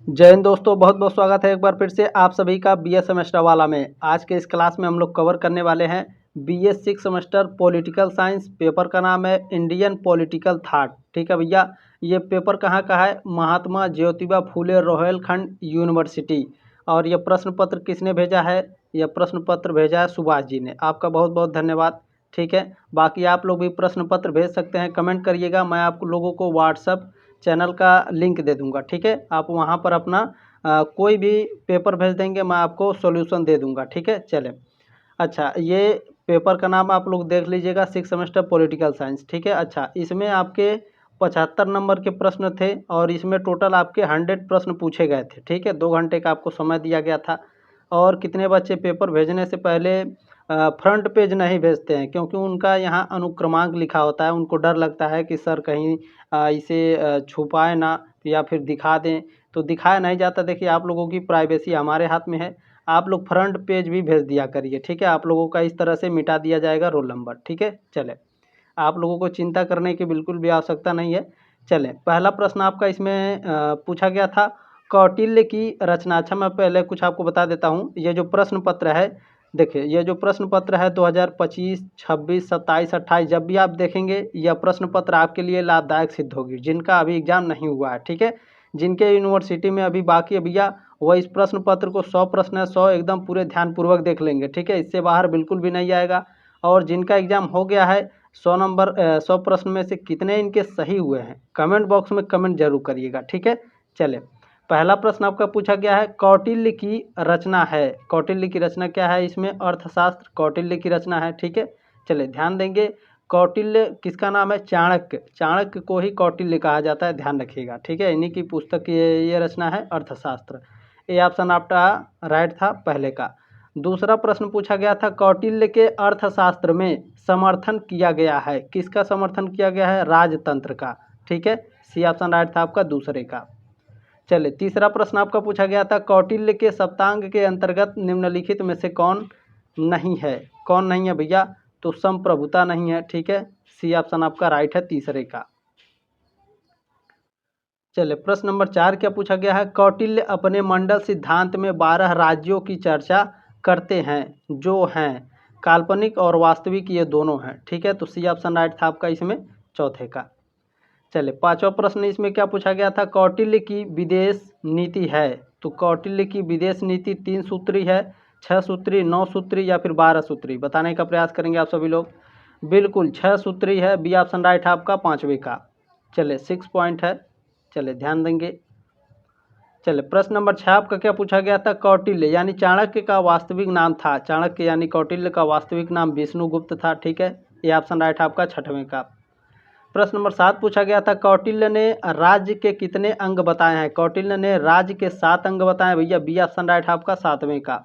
जय हिंद दोस्तों, बहुत बहुत स्वागत है एक बार फिर से आप सभी का बीएस सेमेस्टर वाला में। आज के इस क्लास में हम लोग कवर करने वाले हैं BS 6 semester political science. Paper का नाम है इंडियन पॉलिटिकल थॉट। ठीक है भैया, ये पेपर कहाँ का है? महात्मा ज्योतिबा फूले रोहिलखंड यूनिवर्सिटी। और ये प्रश्न पत्र किसने भेजा है? यह प्रश्न पत्र भेजा है सुभाष जी ने। आपका बहुत बहुत धन्यवाद। ठीक है, बाकी आप लोग भी प्रश्न पत्र भेज सकते हैं, कमेंट करिएगा। मैं आप लोगों को व्हाट्सअप चैनल का लिंक दे दूंगा। ठीक है, आप वहां पर अपना कोई भी पेपर भेज देंगे, मैं आपको सॉल्यूशन दे दूंगा। ठीक है, चले। अच्छा, ये पेपर का नाम आप लोग देख लीजिएगा, 6 सेमेस्टर पॉलिटिकल साइंस। ठीक है, अच्छा, इसमें आपके 75 नंबर के प्रश्न थे और इसमें टोटल आपके 100 प्रश्न पूछे गए थे। ठीक है, 2 घंटे का आपको समय दिया गया था। और कितने बच्चे पेपर भेजने से पहले फ्रंट पेज नहीं भेजते हैं, क्योंकि उनका यहाँ अनुक्रमांक लिखा होता है। उनको डर लगता है कि सर कहीं इसे छुपाए ना या फिर दिखा दें, तो दिखाया नहीं जाता। देखिए, आप लोगों की प्राइवेसी हमारे हाथ में है। आप लोग फ्रंट पेज भी भेज दिया करिए। ठीक है, आप लोगों का इस तरह से मिटा दिया जाएगा रोल नंबर। ठीक है, चले, आप लोगों को चिंता करने की बिल्कुल भी आवश्यकता नहीं है। चलें, पहला प्रश्न आपका इसमें पूछा गया था कौटिल्य की रचना। अच्छा, मैं पहले कुछ आपको बता देता हूँ। ये जो प्रश्न पत्र है, देखिए, ये जो प्रश्न पत्र है 2025, 26, 27, 28, जब भी आप देखेंगे यह प्रश्न पत्र आपके लिए लाभदायक सिद्ध होगी। जिनका अभी एग्जाम नहीं हुआ है, ठीक है, जिनके यूनिवर्सिटी में अभी बाकी है भैया, वह इस प्रश्न पत्र को 100 प्रश्न है, 100 एकदम पूरे ध्यानपूर्वक देख लेंगे। ठीक है, इससे बाहर बिल्कुल भी नहीं आएगा। और जिनका एग्जाम हो गया है, 100 प्रश्न में से कितने इनके सही हुए हैं, कमेंट बॉक्स में कमेंट जरूर करिएगा। ठीक है, चले, पहला प्रश्न आपका पूछा गया है कौटिल्य की रचना है। कौटिल्य की रचना क्या है? इसमें अर्थशास्त्र कौटिल्य की रचना है। ठीक है, चले, ध्यान देंगे। कौटिल्य किसका नाम है? चाणक्य। चाणक्य को ही कौटिल्य कहा जाता है, ध्यान रखिएगा। ठीक है, इन्हीं की पुस्तक ये रचना है अर्थशास्त्र। ये ऑप्शन आपका राइट था पहले का। दूसरा प्रश्न पूछा गया था कौटिल्य के अर्थशास्त्र में समर्थन किया गया है। किसका समर्थन किया गया है? राजतंत्र का। ठीक है, सी ऑप्शन राइट था आपका दूसरे का। चलिए, तीसरा प्रश्न आपका पूछा गया था कौटिल्य के सप्तांग के अंतर्गत निम्नलिखित में से कौन नहीं है? कौन नहीं है भैया? तो संप्रभुता नहीं है। ठीक है, सी ऑप्शन आपका राइट है तीसरे का। चलिए, प्रश्न नंबर 4 क्या पूछा गया है? कौटिल्य अपने मंडल सिद्धांत में 12 राज्यों की चर्चा करते हैं, जो हैं काल्पनिक और वास्तविक, ये दोनों हैं। ठीक है, तो सी ऑप्शन राइट था आपका इसमें चौथे का। चलिए, पांचवा प्रश्न इसमें क्या पूछा गया था? कौटिल्य की विदेश नीति है। तो कौटिल्य की विदेश नीति 3 सूत्री है, 6 सूत्री, 9 सूत्री या फिर 12 सूत्री? बताने का प्रयास करेंगे आप सभी लोग। बिल्कुल 6 सूत्री है, बी ऑप्शन राइट है आपका पांचवे का। चलिए, 6 पॉइंट है। चलिए, ध्यान देंगे। चलिए, प्रश्न नंबर 6 आपका क्या पूछा गया था? कौटिल्य यानी चाणक्य का वास्तविक नाम था। चाणक्य यानी कौटिल्य का वास्तविक नाम विष्णुगुप्त था। ठीक है, ये ऑप्शन राइट है आपका छठवें का। प्रश्न नंबर 7 पूछा गया था कौटिल्य ने राज्य के कितने अंग बताए हैं? कौटिल्य ने राज्य के 7 अंग बताए भैया, बी ऑप्शन राइट है आपका सातवें का।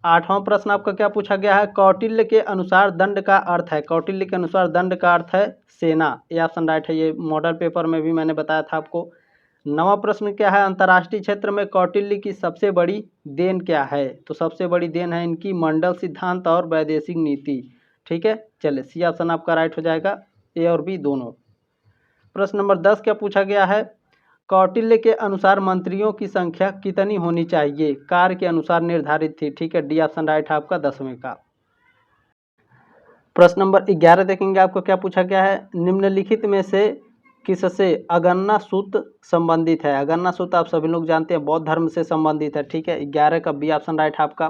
आठवां प्रश्न आपका क्या पूछा गया है? कौटिल्य के अनुसार दंड का अर्थ है। कौटिल्य के अनुसार दंड का अर्थ है सेना, ये ऑप्शन राइट है। ये मॉडल पेपर में भी मैंने बताया था आपको। नवा प्रश्न क्या है? अंतर्राष्ट्रीय क्षेत्र में कौटिल्य की सबसे बड़ी देन क्या है? तो सबसे बड़ी देन है इनकी मंडल सिद्धांत और वैदेशिक नीति। ठीक है, चलिए, सी ऑप्शन आपका राइट हो जाएगा, ए और बी दोनों। प्रश्न नंबर 10 क्या पूछा गया है? कौटिल्य के अनुसार मंत्रियों की संख्या कितनी होनी चाहिए? कार्य के अनुसार निर्धारित थी। ठीक है, डी ऑप्शन राइट है आपका 10वें का। प्रश्न नंबर 11 देखेंगे, आपको क्या पूछा गया है? निम्नलिखित में से किससे अगन्ना सूत्र संबंधित है? अगन्ना सूत्र आप सभी लोग जानते हैं बौद्ध धर्म से संबंधित है। ठीक है, 11 का बी ऑप्शन राइट है आपका।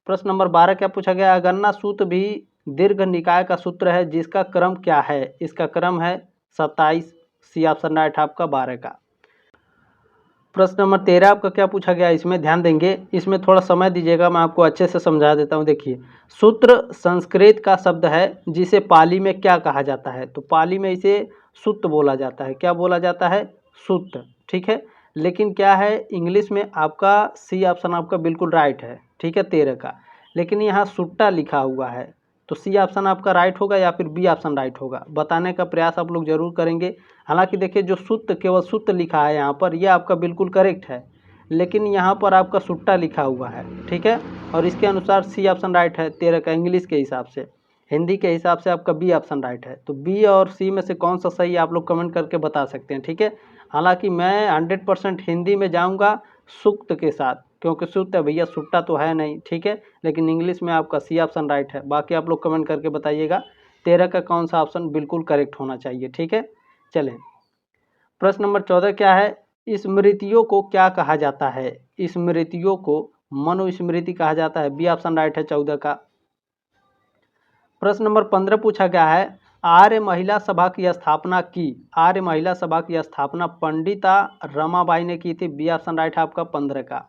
प्रश्न नंबर 12 क्या पूछा गया? अगन्ना सूत्र भी दीर्घ निकाय का सूत्र है, जिसका क्रम क्या है? इसका क्रम है 27, सी ऑप्शन राइट है आपका 12 का। प्रश्न नंबर 13 आपका क्या पूछा गया? इसमें ध्यान देंगे, इसमें थोड़ा समय दीजिएगा, मैं आपको अच्छे से समझा देता हूँ। देखिए, सूत्र संस्कृत का शब्द है, जिसे पाली में क्या कहा जाता है? तो पाली में इसे सूत्र बोला जाता है। क्या बोला जाता है? सूत्र। ठीक है, लेकिन क्या है, इंग्लिश में आपका सी ऑप्शन आपका बिल्कुल राइट है। ठीक है, 13 का, लेकिन यहाँ सुट्टा लिखा हुआ है। तो सी ऑप्शन आपका राइट होगा या फिर बी ऑप्शन राइट होगा? बताने का प्रयास आप लोग जरूर करेंगे। हालांकि देखिए, जो सूत्र केवल सूत्र लिखा है यहाँ पर, यह आपका बिल्कुल करेक्ट है, लेकिन यहाँ पर आपका सुट्टा लिखा हुआ है। ठीक है, और इसके अनुसार सी ऑप्शन राइट है 13 का। इंग्लिश के हिसाब से, हिंदी के हिसाब से आपका बी ऑप्शन राइट है। तो बी और सी में से कौन सा सही, आप लोग कमेंट करके बता सकते हैं। ठीक है, हालांकि मैं 100% हिंदी में जाऊंगा सूक्त के साथ, क्योंकि सूक्त है भैया, सुट्टा तो है नहीं, ठीक है। लेकिन इंग्लिश में आपका सी ऑप्शन राइट है। बाकी आप लोग कमेंट करके बताइएगा 13 का कौन सा ऑप्शन बिल्कुल करेक्ट होना चाहिए, ठीक है। चलें, प्रश्न नंबर 14 क्या है? स्मृतियों को क्या कहा जाता है? स्मृतियों को मनुस्मृति कहा जाता है। बी ऑप्शन राइट है 14 का। प्रश्न नंबर 15 पूछा गया है, आर्य महिला सभा की स्थापना की। आर्य महिला सभा की स्थापना पंडिता रमाबाई ने की थी। बी ऑप्शन राइट है आपका 15 का।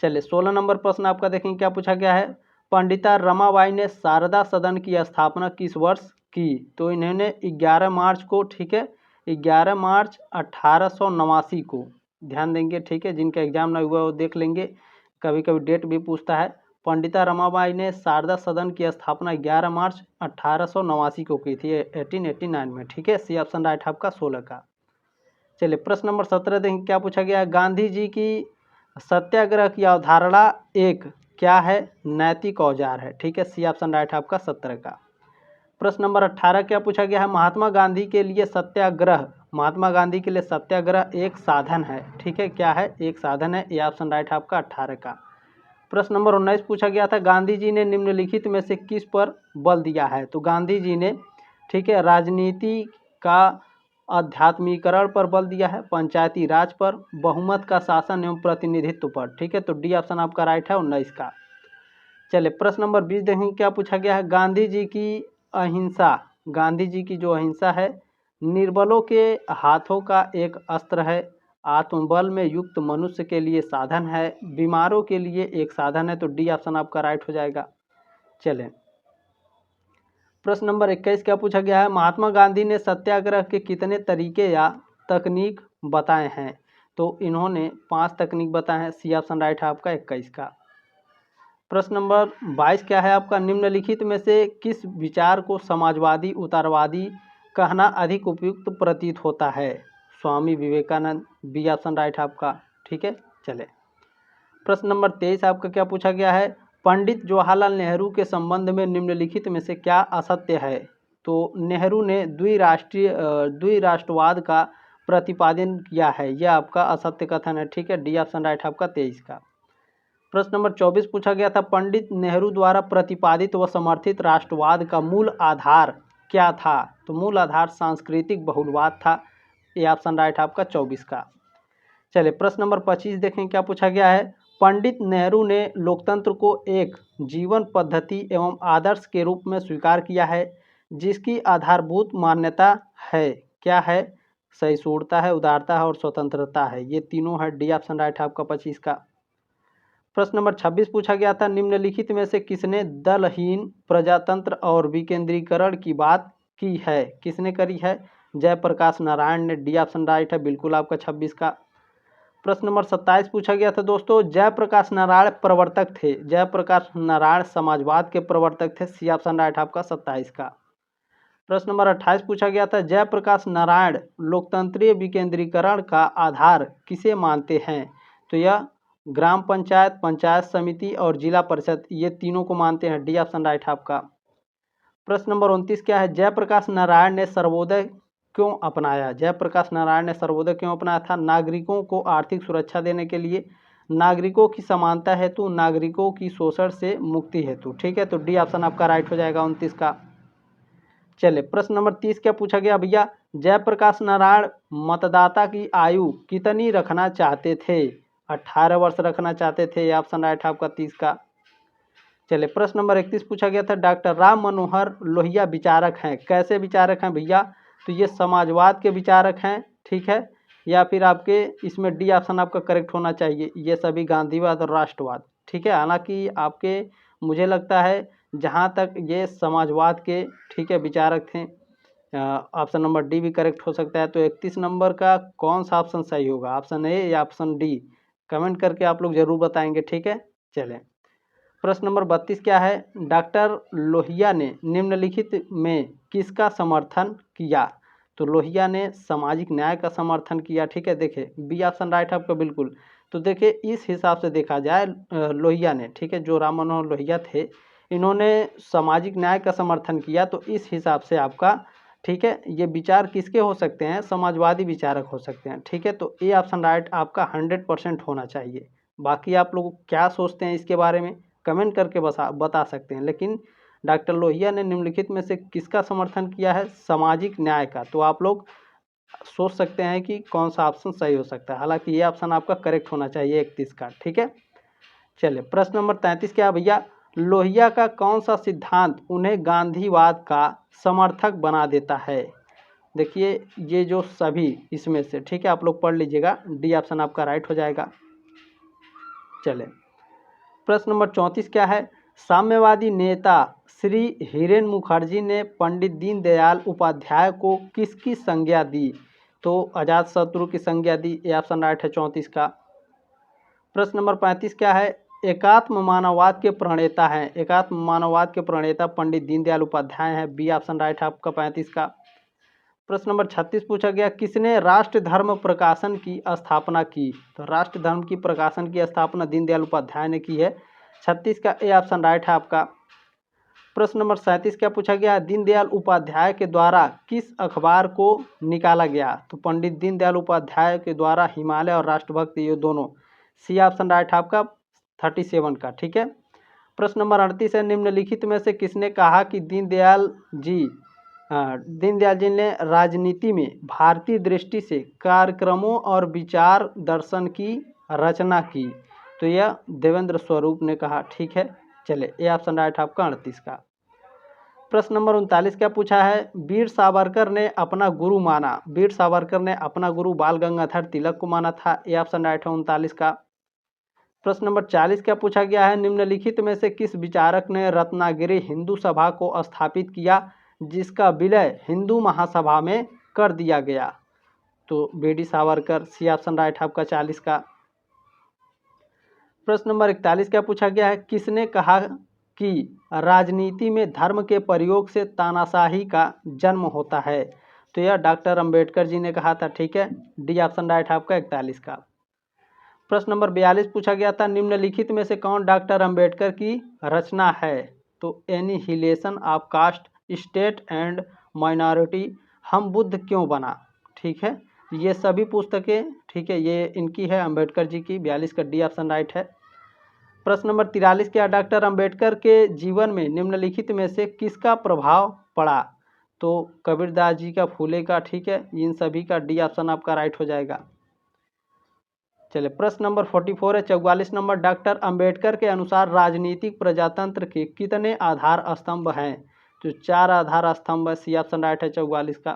चलिए 16 नंबर प्रश्न आपका देखेंगे क्या पूछा गया है। पंडिता रमाबाई ने शारदा सदन की स्थापना किस वर्ष की? तो इन्होंने 11 मार्च को, ठीक है, 11 मार्च 1889 को, ध्यान देंगे, ठीक है। जिनका एग्जाम ना हुआ वो देख लेंगे, कभी कभी डेट भी पूछता है। पंडिता रमाबाई ने शारदा सदन की स्थापना 11 मार्च 1889 को की थी, 1889 में, ठीक है। सी ऑप्शन राइट आपका 16 का। चलिए प्रश्न नंबर 17 देखेंगे क्या पूछा गया। गांधी जी की सत्याग्रह की अवधारणा एक क्या है? नैतिक औजार है, ठीक है। सी ऑप्शन राइट आपका 17 का। प्रश्न नंबर 18 क्या पूछा गया है। महात्मा गांधी के लिए सत्याग्रह, महात्मा गांधी के लिए सत्याग्रह एक साधन है, ठीक है। क्या है? एक साधन है। ये ऑप्शन राइट आपका 18 का। प्रश्न नंबर 19 पूछा गया था, गांधी जी ने निम्नलिखित में से किस पर बल दिया है? तो गांधी जी ने, ठीक है, राजनीति का आध्यात्मिकरण पर बल दिया है, पंचायती राज पर, बहुमत का शासन एवं प्रतिनिधित्व पर, ठीक है। तो डी ऑप्शन आपका राइट है 19 का। चलिए प्रश्न नंबर 20 देखेंगे क्या पूछा गया है। गांधी जी की अहिंसा, गांधी जी की जो अहिंसा है, निर्बलों के हाथों का एक अस्त्र है, आत्मबल में युक्त मनुष्य के लिए साधन है, बीमारों के लिए एक साधन है। तो डी ऑप्शन आपका राइट हो जाएगा। चलें, प्रश्न नंबर 21 क्या पूछा गया है। महात्मा गांधी ने सत्याग्रह के कितने तरीके या तकनीक बताए हैं? तो इन्होंने 5 तकनीक बताए हैं। सी ऑप्शन राइट है आपका 21 का। प्रश्न नंबर 22 क्या है आपका। निम्नलिखित में से किस विचार को समाजवादी उदारवादी कहना अधिक उपयुक्त प्रतीत होता है? Swami Vivekananda. B option right है आपका, ठीक है। चले, प्रश्न नंबर 23 आपका क्या पूछा गया है। पंडित जवाहरलाल नेहरू के संबंध में निम्नलिखित में से क्या असत्य है? तो नेहरू ने द्विराष्ट्रवाद का प्रतिपादन किया है, यह आपका असत्य कथन है, ठीक है। डी ऑप्शन राइट आपका 23 का। प्रश्न नंबर 24 पूछा गया था, पंडित नेहरू द्वारा प्रतिपादित व समर्थित राष्ट्रवाद का मूल आधार क्या था? तो मूल आधार सांस्कृतिक बहुलवाद था। ये ऑप्शन राइट आपका 24 का। चलिए प्रश्न नंबर 25 देखें क्या पूछा गया है। पंडित नेहरू ने लोकतंत्र को एक जीवन पद्धति एवं आदर्श के रूप में स्वीकार किया है, जिसकी आधारभूत मान्यता है। क्या है? सहिष्णुता है, उदारता है और स्वतंत्रता है। ये तीनों है। डी ऑप्शन राइट है आपका 25 का। प्रश्न नंबर 26 पूछा गया था, निम्नलिखित में से किसने दलहीन प्रजातंत्र और विकेंद्रीकरण की बात की है? किसने करी है? जयप्रकाश नारायण ने। डी ऑप्शन राइट है बिल्कुल आपका 26 का। प्रश्न नंबर 27 पूछा गया था दोस्तों, जयप्रकाश नारायण प्रवर्तक थे। जयप्रकाश नारायण समाजवाद के प्रवर्तक थे। सी ऑप्शन राइट आपका 27 का। प्रश्न नंबर 28 पूछा गया था, जयप्रकाश नारायण लोकतंत्रीय विकेंद्रीकरण का आधार किसे मानते हैं? तो यह ग्राम पंचायत, पंचायत समिति और जिला परिषद, ये तीनों को मानते हैं। डी ऑप्शन राइट है आपका। प्रश्न नंबर 29 क्या है। जयप्रकाश नारायण ने सर्वोदय क्यों अपनाया? जयप्रकाश नारायण ने सर्वोदय क्यों अपनाया था? नागरिकों को आर्थिक सुरक्षा देने के लिए, नागरिकों की समानता हेतु, नागरिकों की शोषण से मुक्ति हेतु, ठीक है। तो डी ऑप्शन आपका राइट हो जाएगा 29 का। चलिए प्रश्न नंबर 30 क्या पूछा गया भैया। जयप्रकाश नारायण मतदाता की आयु कितनी रखना चाहते थे? 18 वर्ष रखना चाहते थे। ये ऑप्शन राइट है आपका 30 का। चलिए प्रश्न नंबर 31 पूछा गया था, डॉक्टर राम मनोहर लोहिया विचारक हैं। कैसे विचारक हैं भैया? तो ये समाजवाद के विचारक हैं, ठीक है। या फिर आपके इसमें डी ऑप्शन आपका करेक्ट होना चाहिए, ये सभी गांधीवाद और राष्ट्रवाद, ठीक है। हालांकि आपके, मुझे लगता है जहाँ तक ये समाजवाद के, ठीक है, विचारक थे। ऑप्शन नंबर डी भी करेक्ट हो सकता है। तो 31 नंबर का कौन सा ऑप्शन सही होगा, ऑप्शन ए या ऑप्शन डी? कमेंट करके आप लोग जरूर बताएंगे, ठीक है। चलें, प्रश्न नंबर 32 क्या है। डॉक्टर लोहिया ने निम्नलिखित में किसका समर्थन किया? तो लोहिया ने सामाजिक न्याय का समर्थन किया, ठीक है। देखिए बी ऑप्शन राइट है आपका बिल्कुल। तो देखिए इस हिसाब से देखा जाए लोहिया ने, ठीक है, जो राम मनोहर लोहिया थे, इन्होंने सामाजिक न्याय का समर्थन किया। तो इस हिसाब से आपका ठीक है। ये विचार किसके हो सकते हैं? समाजवादी विचारक हो सकते हैं। ठीक है, तो ए ऑप्शन राइट आपका 100% होना चाहिए। बाकी आप लोग क्या सोचते हैं इसके बारे में कमेंट करके बता सकते हैं। लेकिन डॉक्टर लोहिया ने निम्नलिखित में से किसका समर्थन किया है? सामाजिक न्याय का। तो आप लोग सोच सकते हैं कि कौन सा ऑप्शन सही हो सकता है। हालांकि ये ऑप्शन आपका करेक्ट होना चाहिए 31 का। ठीक है, चलिए प्रश्न नंबर 33 क्या है भैया? लोहिया का कौन सा सिद्धांत उन्हें गांधीवाद का समर्थक बना देता है? देखिए ये जो सभी इसमें से, ठीक है, आप लोग पढ़ लीजिएगा, डी ऑप्शन आपका राइट हो जाएगा। चले प्रश्न नंबर 34 क्या है? साम्यवादी नेता श्री हिरेन मुखर्जी ने पंडित दीनदयाल उपाध्याय को किसकी संज्ञा दी? तो अजात शत्रु की संज्ञा दी। ये ऑप्शन राइट है 34 का। प्रश्न नंबर 35 क्या है? एकात्म मानववाद के प्रणेता हैं, एकात्म मानववाद के प्रणेता पंडित दीनदयाल उपाध्याय हैं। बी ऑप्शन राइट है आपका 35 का। प्रश्न नंबर 36 पूछा गया, किसने राष्ट्र धर्म प्रकाशन की स्थापना की? तो राष्ट्र धर्म की प्रकाशन की स्थापना दीनदयाल उपाध्याय ने की है। 36 का ए ऑप्शन राइट है आपका। प्रश्न नंबर 37 क्या पूछा गया? दीनदयाल उपाध्याय के द्वारा किस अखबार को निकाला गया? तो पंडित दीनदयाल उपाध्याय के द्वारा हिमालय और राष्ट्रभक्त, ये दोनों। सी ऑप्शन राइट है आपका 37 का। ठीक है। प्रश्न नंबर 38 है, निम्नलिखित में से किसने कहा कि दीनदयाल जी ने राजनीति में भारतीय दृष्टि से कार्यक्रमों और विचार दर्शन की रचना की? तो यह देवेंद्र स्वरूप ने कहा। ठीक है, चले ये ऑप्शन राइट आपका 38 का। प्रश्न नंबर 39 क्या पूछा है? वीर सावरकर ने अपना गुरु माना, वीर सावरकर ने अपना गुरु बाल गंगाधर तिलक को माना था। ये ऑप्शन राइट है 39 का। प्रश्न नंबर 40 क्या पूछा गया है? निम्नलिखित में से किस विचारक ने रत्नागिरी हिंदू सभा को स्थापित किया जिसका विलय हिंदू महासभा में कर दिया गया? तो BD Savarkar. C option right है आपका 40 का। प्रश्न नंबर 41 क्या पूछा गया है? किसने कहा कि राजनीति में धर्म के प्रयोग से तानाशाही का जन्म होता है? तो यह डॉक्टर अंबेडकर जी ने कहा था। ठीक है, डी ऑप्शन राइट है आपका 41 का। प्रश्न नंबर 42 पूछा गया था, निम्नलिखित में से कौन डॉक्टर अंबेडकर की रचना है? तो annihilation of caste, state and minority, हम बुद्ध क्यों बना। ठीक है, ये सभी पुस्तकें, ठीक है, ये इनकी है, अंबेडकर जी की। 42 का डी ऑप्शन राइट है। प्रश्न नंबर 43 क्या? डॉक्टर अंबेडकर के जीवन में निम्नलिखित में से किसका प्रभाव पड़ा? तो कबीरदास जी का, फूले का। ठीक है, इन सभी का डी ऑप्शन आपका राइट हो जाएगा। चलिए प्रश्न नंबर 44 है, 44 नंबर, डॉक्टर अंबेडकर के अनुसार राजनीतिक प्रजातंत्र के कितने आधार स्तंभ हैं? तो 4 आधार स्तंभ है। सी ऑप्शन राइट है 44 का।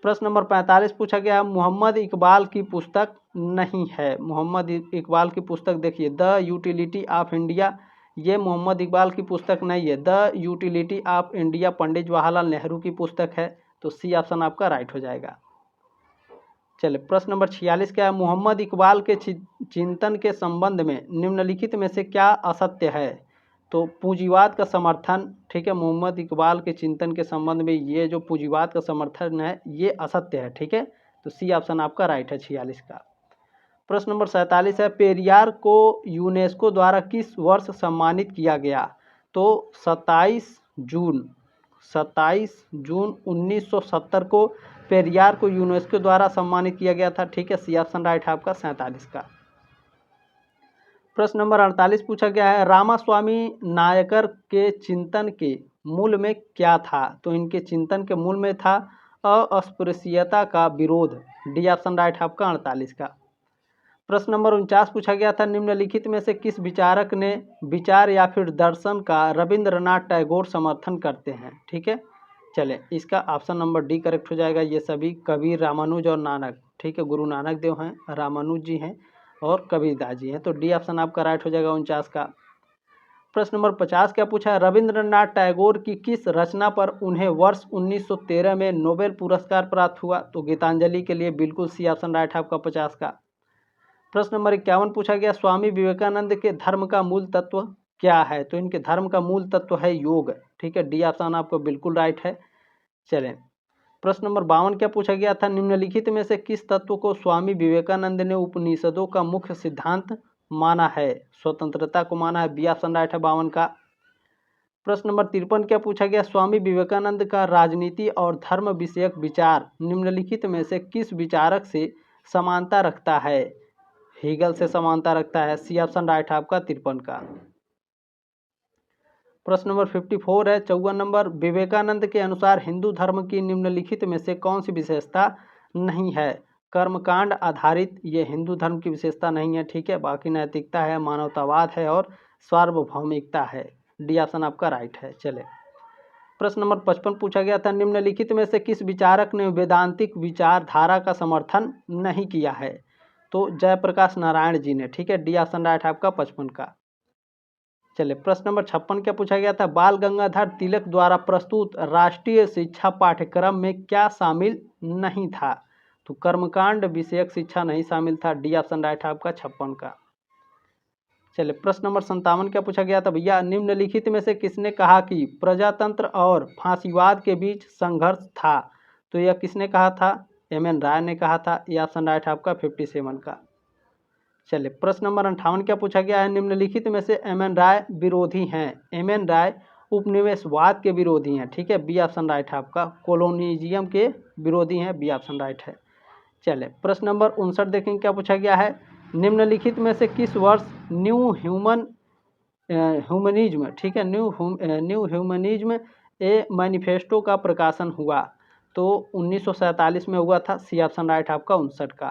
प्रश्न नंबर 45 पूछा गया, मोहम्मद इकबाल की पुस्तक नहीं है। मोहम्मद इकबाल की पुस्तक देखिए, द यूटिलिटी ऑफ इंडिया, ये मोहम्मद इकबाल की पुस्तक नहीं है। The utility of India Pandit Jawaharlal Nehru की पुस्तक है। तो सी ऑप्शन आपका राइट हो जाएगा। चलिए प्रश्न नंबर 46 क्या है? मोहम्मद इकबाल के चिंतन के संबंध में निम्नलिखित में से क्या असत्य है? तो पूंजीवाद का समर्थन। ठीक है, मोहम्मद इकबाल के चिंतन के संबंध में ये जो पूंजीवाद का समर्थन है ये असत्य है। ठीक है, तो सी ऑप्शन आपका राइट है 46 का। प्रश्न नंबर 47 है, पेरियार को यूनेस्को द्वारा किस वर्ष सम्मानित किया गया? तो 27 जून 1970 को पेरियार को यूनेस्को द्वारा सम्मानित किया गया था। ठीक है, सी ऑप्शन राइट है आपका 47 का। प्रश्न नंबर 48 पूछा गया है, रामास्वामी नायकर के चिंतन के मूल में क्या था? तो इनके चिंतन के मूल में था अस्पृश्यता का विरोध। डी ऑप्शन राइट है आपका 48 का। प्रश्न नंबर 49 पूछा गया था, निम्नलिखित में से किस विचारक ने विचार या फिर दर्शन का रविंद्रनाथ टैगोर समर्थन करते हैं? ठीक है, चले इसका ऑप्शन नंबर डी करेक्ट हो जाएगा। ये सभी कबीर, रामानुज और नानक। ठीक है, गुरु नानक देव हैं, रामानुज जी हैं और कबीरदास जी हैं। तो डी ऑप्शन आपका राइट हो जाएगा 49 का। प्रश्न नंबर 50 क्या पूछा है, रविंद्रनाथ टैगोर की किस रचना पर उन्हें वर्ष 1913 में नोबेल पुरस्कार प्राप्त हुआ? तो गीतांजलि के लिए बिल्कुल सी ऑप्शन राइट है आपका 50 का। प्रश्न नंबर 51 पूछा गया, स्वामी विवेकानंद के धर्म का मूल तत्व क्या है? तो इनके धर्म का मूल तत्व है योग। ठीक है, डी ऑप्शन आपको बिल्कुल राइट है। चलें प्रश्न नंबर 52 क्या पूछा गया था, निम्नलिखित में से किस तत्व को स्वामी विवेकानंद ने उपनिषदों का मुख्य सिद्धांत माना है? स्वतंत्रता को माना है। बी ऑप्शन राइट है 52 का। प्रश्न नंबर 53 क्या पूछा गया, स्वामी विवेकानंद का राजनीति और धर्म विषयक विचार निम्नलिखित में से किस विचारक से समानता रखता है। हीगल से समानता रखता है। सी ऑप्शन राइट है आपका 53 का। प्रश्न नंबर 54 है 54 नंबर, विवेकानंद के अनुसार हिंदू धर्म की निम्नलिखित में से कौन सी विशेषता नहीं है। कर्मकांड आधारित ये हिंदू धर्म की विशेषता नहीं है, ठीक है। बाकी नैतिकता है, मानवतावाद है और सार्वभौमिकता है। डी ऑप्शन आपका राइट है। चले प्रश्न नंबर 55 पूछा गया था, निम्नलिखित में से किस विचारक ने वेदांतिक विचारधारा का समर्थन नहीं किया है। तो जयप्रकाश नारायण जी ने, ठीक है। डी ऑप्शन राइट है आपका 55 का। चले प्रश्न नंबर 56 क्या पूछा गया था, बाल गंगाधर तिलक द्वारा प्रस्तुत राष्ट्रीय शिक्षा पाठ्यक्रम में क्या शामिल नहीं था। तो कर्मकांड विषयक शिक्षा नहीं शामिल था। डी ऑप्शन राइट है आपका 56 का। चलिए प्रश्न नंबर 57 क्या पूछा गया था भैया, निम्नलिखित में से किसने कहा कि प्रजातंत्र और फांसीवाद के बीच संघर्ष था। तो यह किसने कहा था, एम.एन. राय ने कहा था। यह ऑप्शन राइट है आपका 57 का। चलिए प्रश्न नंबर 58 क्या पूछा गया है, निम्नलिखित में से एम.एन. राय विरोधी हैं। एम.एन. राय उपनिवेशवाद के विरोधी हैं, ठीक है। बी ऑप्शन राइट है आपका। कॉलोनियलिज्म के विरोधी हैं। बी ऑप्शन राइट है। चलिए प्रश्न नंबर 59 देखेंगे क्या पूछा गया है, निम्नलिखित में से किस वर्ष न्यू ह्यूमनिज्म, ठीक है, न्यू ह्यूमनिज्म ए मैनिफेस्टो का प्रकाशन हुआ। तो 1947 में हुआ था। सी ऑप्शन राइट है आपका 59 का।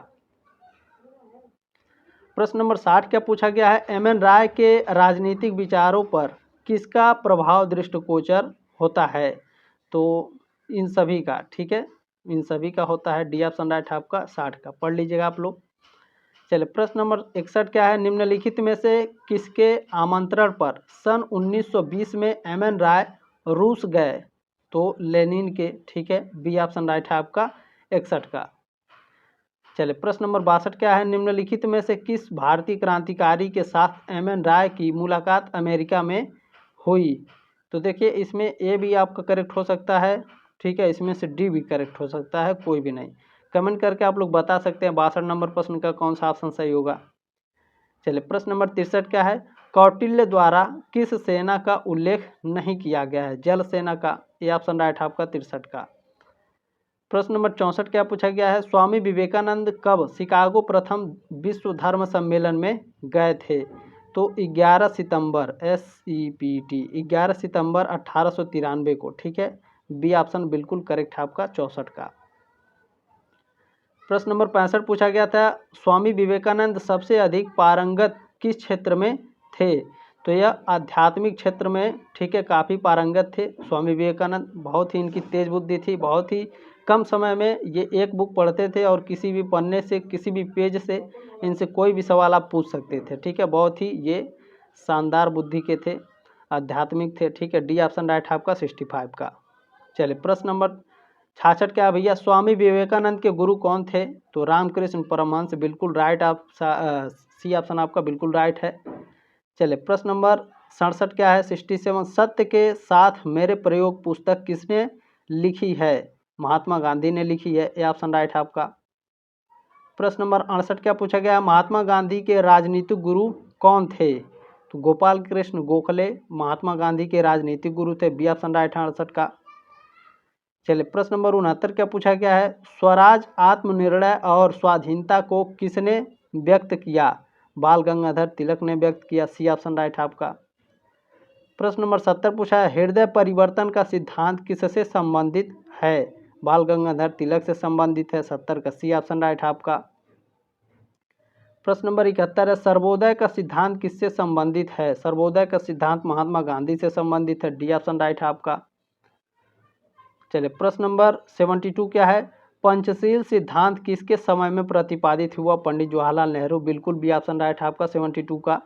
प्रश्न नंबर 60 क्या पूछा गया है, एम.एन. राय के राजनीतिक विचारों पर किसका प्रभाव दृष्टिगोचर होता है। तो इन सभी का, ठीक है, इन सभी का होता है। डी ऑप्शन राइट है आपका 60 का। पढ़ लीजिएगा आप लोग। चलिए प्रश्न नंबर 61 क्या है, निम्नलिखित में से किसके आमंत्रण पर सन 1920 में एम.एन. राय रूस गए। तो लेनिन के, ठीक है। बी ऑप्शन राइट है आपका 61 का। चलिए प्रश्न नंबर 62 क्या है, निम्नलिखित में से किस भारतीय क्रांतिकारी के साथ एम.एन. राय की मुलाकात अमेरिका में हुई। तो देखिए इसमें ए भी आपका करेक्ट हो सकता है, ठीक है। इसमें से डी भी करेक्ट हो सकता है, कोई भी नहीं। कमेंट करके आप लोग बता सकते हैं 62 नंबर प्रश्न का कौन सा ऑप्शन सही होगा। चलिए प्रश्न नंबर 63 क्या है, कौटिल्य द्वारा किस सेना का उल्लेख नहीं किया गया है। जल सेना का। ये ऑप्शन राइट है आपका 63 का। प्रश्न नंबर 64 क्या पूछा गया है, स्वामी विवेकानंद कब शिकागो प्रथम विश्व धर्म सम्मेलन में गए थे। तो 11 सितंबर SEPT 11 सितंबर 1893 को, ठीक है। बी ऑप्शन बिल्कुल करेक्ट है आपका 64 का। प्रश्न नंबर 65 पूछा गया था, स्वामी विवेकानंद सबसे अधिक पारंगत किस क्षेत्र में थे। तो यह आध्यात्मिक क्षेत्र में, ठीक है, काफ़ी पारंगत थे स्वामी विवेकानंद। बहुत ही इनकी तेज बुद्धि थी, बहुत ही कम समय में ये एक बुक पढ़ते थे और किसी भी पन्ने से, किसी भी पेज से इनसे कोई भी सवाल आप पूछ सकते थे, ठीक है। बहुत ही ये शानदार बुद्धि के थे, आध्यात्मिक थे, ठीक है। डी ऑप्शन राइट है आपका 65 का। चलिए प्रश्न नंबर 66 क्या भैया, स्वामी विवेकानंद के गुरु कौन थे। तो रामकृष्ण परमहंस, बिल्कुल राइट। आप सी ऑप्शन आपका बिल्कुल राइट है। चलिए प्रश्न नंबर 67 क्या है, 67, सत्य के साथ मेरे प्रयोग पुस्तक किसने लिखी है। महात्मा गांधी ने लिखी है। ये ऑप्शन राइट है आपका। प्रश्न नंबर 68 क्या पूछा गया, महात्मा गांधी के राजनीतिक गुरु कौन थे। तो गोपाल कृष्ण गोखले महात्मा गांधी के राजनीतिक गुरु थे। बी ऑप्शन राइट है 68 का। चलिए प्रश्न नंबर 69 क्या पूछा गया है, स्वराज, आत्मनिर्णय और स्वाधीनता को किसने व्यक्त किया। बाल गंगाधर तिलक ने व्यक्त किया। सी ऑप्शन राइट है आपका। प्रश्न नंबर 70 पूछा है, हृदय परिवर्तन का सिद्धांत किससे संबंधित है। बाल गंगाधर तिलक से संबंधित है। 70 का सी ऑप्शन राइट है आपका। प्रश्न नंबर 71 है, सर्वोदय का सिद्धांत किससे संबंधित है। सर्वोदय का सिद्धांत महात्मा गांधी से संबंधित है। डी ऑप्शन राइट है आपका। चलिए प्रश्न नंबर 72 क्या है, पंचशील सिद्धांत किसके समय में प्रतिपादित हुआ। पंडित जवाहरलाल नेहरू, बिल्कुल बी ऑप्शन राइट है आपका 72 का।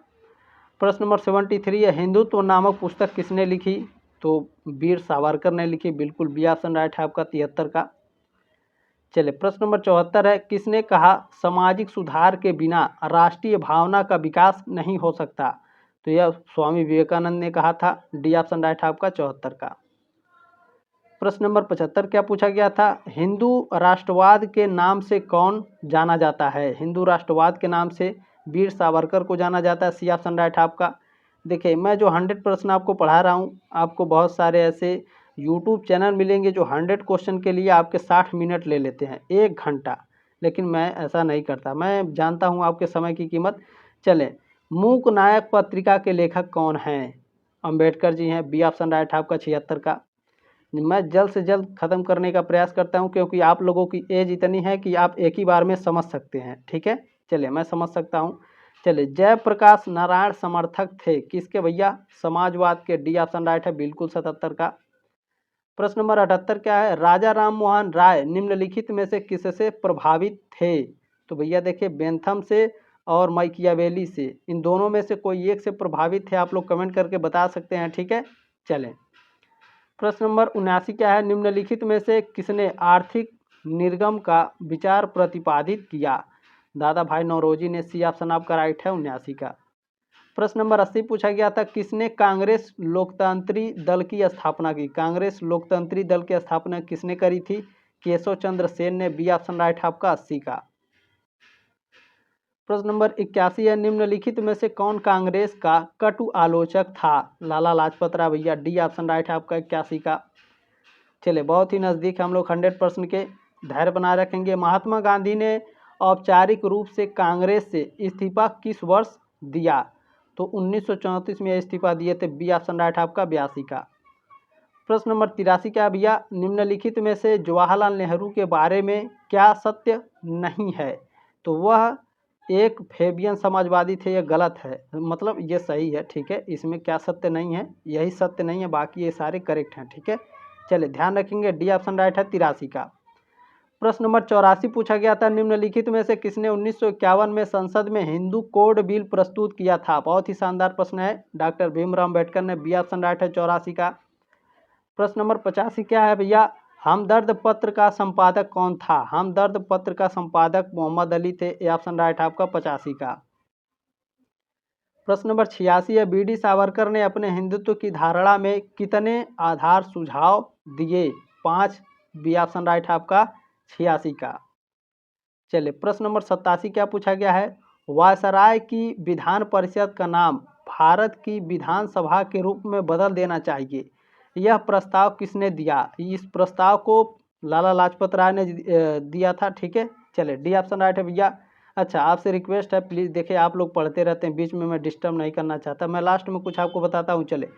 प्रश्न नंबर 73 है, हिंदुत्व नामक पुस्तक किसने लिखी। तो वीर सावरकर ने लिखी, बिल्कुल बी ऑप्शन राइट है आपका 73 का। चलिए प्रश्न नंबर 74 है, किसने कहा सामाजिक सुधार के बिना राष्ट्रीय भावना का विकास नहीं हो सकता। तो यह स्वामी विवेकानंद ने कहा था। डी ऑप्शन राइट है आपका 74 का। प्रश्न नंबर 75 क्या पूछा गया था, हिंदू राष्ट्रवाद के नाम से कौन जाना जाता है। हिंदू राष्ट्रवाद के नाम से वीर सावरकर को जाना जाता है। सी ऑप्शन राइट है आपका। देखिए मैं जो 100 प्रश्न आपको पढ़ा रहा हूँ, आपको बहुत सारे ऐसे यूट्यूब चैनल मिलेंगे जो 100 क्वेश्चन के लिए आपके 60 मिनट ले लेते हैं, 1 घंटा। लेकिन मैं ऐसा नहीं करता, मैं जानता हूँ आपके समय की कीमत। चलें, मूक नायक पत्रिका के लेखक कौन हैं? अंबेडकर जी हैं। बी ऑप्शन राइट है आपका 76 का। मैं जल्द से जल्द ख़त्म करने का प्रयास करता हूं, क्योंकि आप लोगों की एज इतनी है कि आप एक ही बार में समझ सकते हैं। ठीक है, चलिए मैं समझ सकता हूं। चलिए, जयप्रकाश नारायण समर्थक थे किसके भैया? समाजवाद के। डी ऑप्शन राइट है बिल्कुल 77 का। प्रश्न नंबर 78 क्या है? राजा राम मोहन राय निम्नलिखित में से किससे प्रभावित थे? तो भैया देखिए, बेंथम से और माइकियावेली से, इन दोनों में से कोई एक से प्रभावित थे। आप लोग कमेंट करके बता सकते हैं। ठीक है, चलें। प्रश्न नंबर 79 क्या है? निम्नलिखित में से किसने आर्थिक निर्गम का विचार प्रतिपादित किया? दादा भाई नौरोजी ने। सी ऑप्शन आपका राइट है 79 का। प्रश्न नंबर 80 पूछा गया था, किसने कांग्रेस लोकतंत्री दल की स्थापना की? कांग्रेस लोकतंत्री दल की स्थापना किसने करी थी? केशव चंद्र सेन ने। बी ऑप्शन राइट है आपका 80 का। प्रश्न नंबर 81 है, निम्नलिखित में से कौन कांग्रेस का कटु आलोचक था? लाला लाजपत राय भैया। डी ऑप्शन राइट है आपका 81 का। चलिए, बहुत ही नज़दीक हम लोग 100 परसेंट के। धैर्य बनाए रखेंगे। महात्मा गांधी ने औपचारिक रूप से कांग्रेस से इस्तीफा किस वर्ष दिया? तो 1934 में इस्तीफा दिए थे। बी ऑप्शन राइट आपका 82 का। प्रश्न नंबर 83 क्या भैया? निम्नलिखित में से जवाहरलाल नेहरू के बारे में क्या सत्य नहीं है? तो वह एक फेबियन समाजवादी थे। ये गलत है, मतलब ये सही है। ठीक है, इसमें क्या सत्य नहीं है? यही सत्य नहीं है, बाकी ये सारे करेक्ट हैं। ठीक है, चलिए ध्यान रखेंगे। डी ऑप्शन राइट है 83 का। प्रश्न नंबर 84 पूछा गया था, निम्नलिखित में से किसने 1951 में संसद में हिंदू कोड बिल प्रस्तुत किया था? बहुत ही शानदार प्रश्न है। डॉक्टर भीमराव अम्बेडकर ने। बी ऑप्शन राइट है 84 का। प्रश्न नंबर 85 क्या है भैया? हमदर्द पत्र का संपादक कौन था? हमदर्द पत्र का संपादक मोहम्मद अली थे। ए ऑप्शन राइट आपका 85 का। प्रश्न नंबर 86 है, बी डी सावरकर ने अपने हिंदुत्व की धारणा में कितने आधार सुझाव दिए? 5। बी ऑप्शन राइट है आपका 86 का। चलिए, प्रश्न नंबर 87 क्या पूछा गया है? वायसराय की विधान परिषद का नाम भारत की विधानसभा के रूप में बदल देना चाहिए, यह प्रस्ताव किसने दिया? इस प्रस्ताव को लाला लाजपत राय ने दिया था। ठीक है, चलिए डी ऑप्शन राइट है भैया। अच्छा, आपसे रिक्वेस्ट है, प्लीज़ देखिए आप लोग पढ़ते रहते हैं, बीच में मैं डिस्टर्ब नहीं करना चाहता। मैं लास्ट में कुछ आपको बताता हूँ। चले,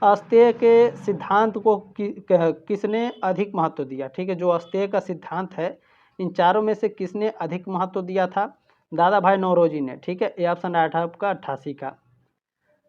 अस्तेय के सिद्धांत को किसने अधिक महत्व दिया? ठीक है, जो अस्तेय का सिद्धांत है, इन चारों में से किसने अधिक महत्व दिया था? दादा भाई नौरोजी ने। ठीक है, ए ऑप्शन राइट है आपका 88 का।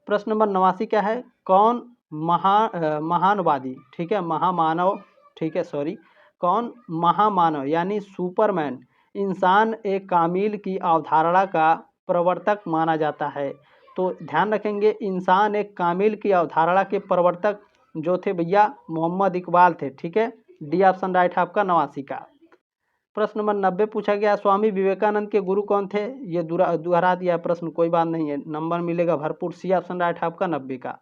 प्रश्न नंबर 89 क्या है? कौन महानवादी, ठीक है, महामानव, ठीक है, सॉरी, कौन महामानव यानी सुपरमैन इंसान एक कामिल की अवधारणा का प्रवर्तक माना जाता है? तो ध्यान रखेंगे, इंसान एक कामिल की अवधारणा के प्रवर्तक जो थे भैया, मोहम्मद इकबाल थे। ठीक है, डी ऑप्शन राइट है आपका 89 का। प्रश्न नंबर 90 पूछा गया, स्वामी विवेकानंद के गुरु कौन थे? ये दोहरा दिया प्रश्न, कोई बात नहीं है, नंबर मिलेगा भरपूर। सी ऑप्शन राइट है आपका 90 का।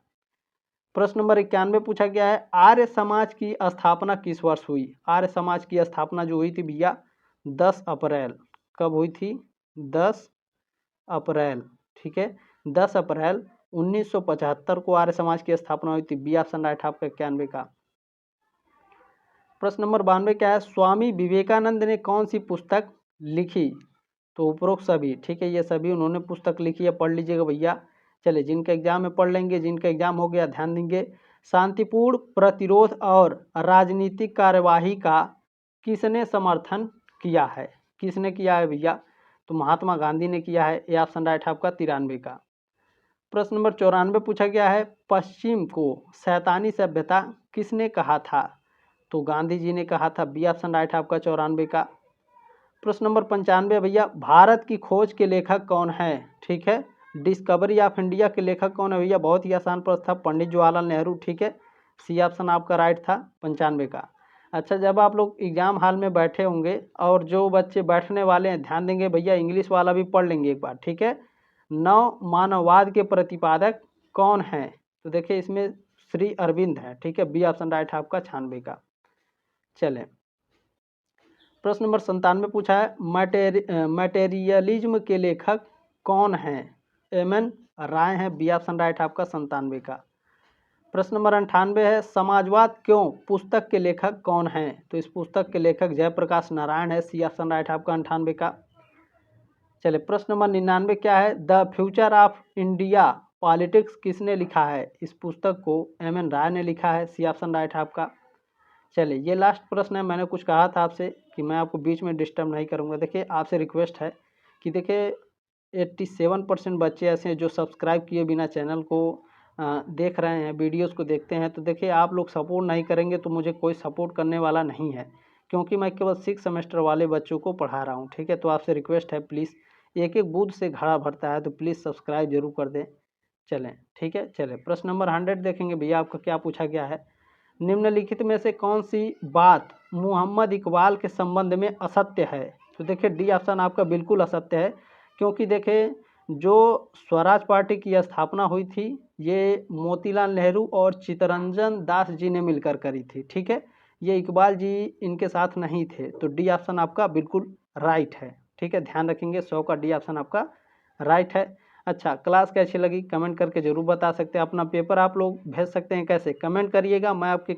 प्रश्न नंबर 91 पूछा गया है, आर्य समाज की स्थापना किस वर्ष हुई? आर्य समाज की स्थापना जो हुई थी भैया 10 अप्रैल। कब हुई थी? 10 अप्रैल। ठीक है, 10 अप्रैल 1975 को आर्य समाज की स्थापना हुई थी। बी ऑप्शन राइट है आपका 91 का। प्रश्न नंबर 92 क्या है? स्वामी विवेकानंद ने कौन सी पुस्तक लिखी? तो उपरोक्त सभी। ठीक है, ये सभी उन्होंने पुस्तक लिखी है, पढ़ लीजिएगा भैया। चलिए, जिनका एग्जाम में पढ़ लेंगे, जिनका एग्जाम हो गया ध्यान देंगे। शांतिपूर्ण प्रतिरोध और राजनीतिक कार्यवाही का किसने समर्थन किया है? किसने किया है भैया? तो महात्मा गांधी ने किया है। ए ऑप्शन राइट है आपका 93 का। प्रश्न नंबर 94 पूछा गया है, पश्चिम को शैतानी सभ्यता किसने कहा था? तो गांधी जी ने कहा था। बी ऑप्शन राइट है आपका 94 का। प्रश्न नंबर 95 भैया, भारत की खोज के लेखक कौन है? ठीक है, डिस्कवरी ऑफ इंडिया के लेखक कौन है भैया? बहुत ही आसान प्रश्न था, पंडित जवाहरलाल नेहरू। ठीक है, सी ऑप्शन आपका राइट था 95 का। अच्छा, जब आप लोग एग्जाम हॉल में बैठे होंगे और जो बच्चे बैठने वाले हैं, ध्यान देंगे भैया, इंग्लिश वाला भी पढ़ लेंगे एक बार। ठीक है, नव मानववाद के प्रतिपादक कौन हैं? तो देखिए, इसमें श्री अरविंद है। ठीक है, बी ऑप्शन राइट है आपका 96 का। चलें, प्रश्न नंबर 97 पूछा है, मटेरियलिज्म के लेखक कौन हैं? एम एन राय है, बी ऑप्शन राइट आपका 97 का। प्रश्न नंबर 98 है, समाजवाद क्यों पुस्तक के लेखक कौन हैं? तो इस पुस्तक के लेखक जयप्रकाश नारायण है, सी ऑप्शन राइट आपका 98 का। चलिए प्रश्न नंबर 99 क्या है, the future of India politics किसने लिखा है? इस पुस्तक को एम.एन. राय ने लिखा है, सी ऑप्शन राइट आपका। चलिए ये लास्ट प्रश्न है। मैंने कुछ कहा था आपसे कि मैं आपको बीच में डिस्टर्ब नहीं करूंगा। देखिए आपसे रिक्वेस्ट है कि देखिए 87% बच्चे ऐसे हैं जो सब्सक्राइब किए बिना चैनल को देख रहे हैं, वीडियोस को देखते हैं। तो देखिए आप लोग सपोर्ट नहीं करेंगे तो मुझे कोई सपोर्ट करने वाला नहीं है, क्योंकि मैं केवल 6 सेमेस्टर वाले बच्चों को पढ़ा रहा हूँ। ठीक है, तो आपसे रिक्वेस्ट है प्लीज़, एक एक बूथ से घड़ा भरता है, तो प्लीज़ सब्सक्राइब जरूर कर दें। चलें ठीक है। चलें प्रश्न नंबर 100 देखेंगे भैया, आपका क्या पूछा गया है। निम्नलिखित में से कौन सी बात मोहम्मद इकबाल के संबंध में असत्य है? तो देखिए डी ऑप्शन आपका बिल्कुल असत्य है, क्योंकि देखिए जो स्वराज पार्टी की स्थापना हुई थी ये मोतीलाल नेहरू और चित्तरंजन दास जी ने मिलकर करी थी। ठीक है, ये इकबाल जी इनके साथ नहीं थे, तो डी ऑप्शन आपका बिल्कुल राइट है। ठीक है, ध्यान रखेंगे 100 का डी ऑप्शन आपका राइट है। अच्छा, क्लास कैसी लगी कमेंट करके ज़रूर बता सकते हैं। अपना पेपर आप लोग भेज सकते हैं, कैसे? कमेंट करिएगा, मैं आपके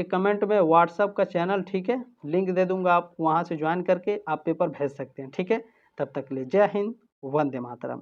कमेंट में व्हाट्सअप का चैनल, ठीक है, लिंक दे दूंगा, आप वहां से ज्वाइन करके आप पेपर भेज सकते हैं। ठीक है, तब तक के लिए जय हिंद, वंदे मातरम।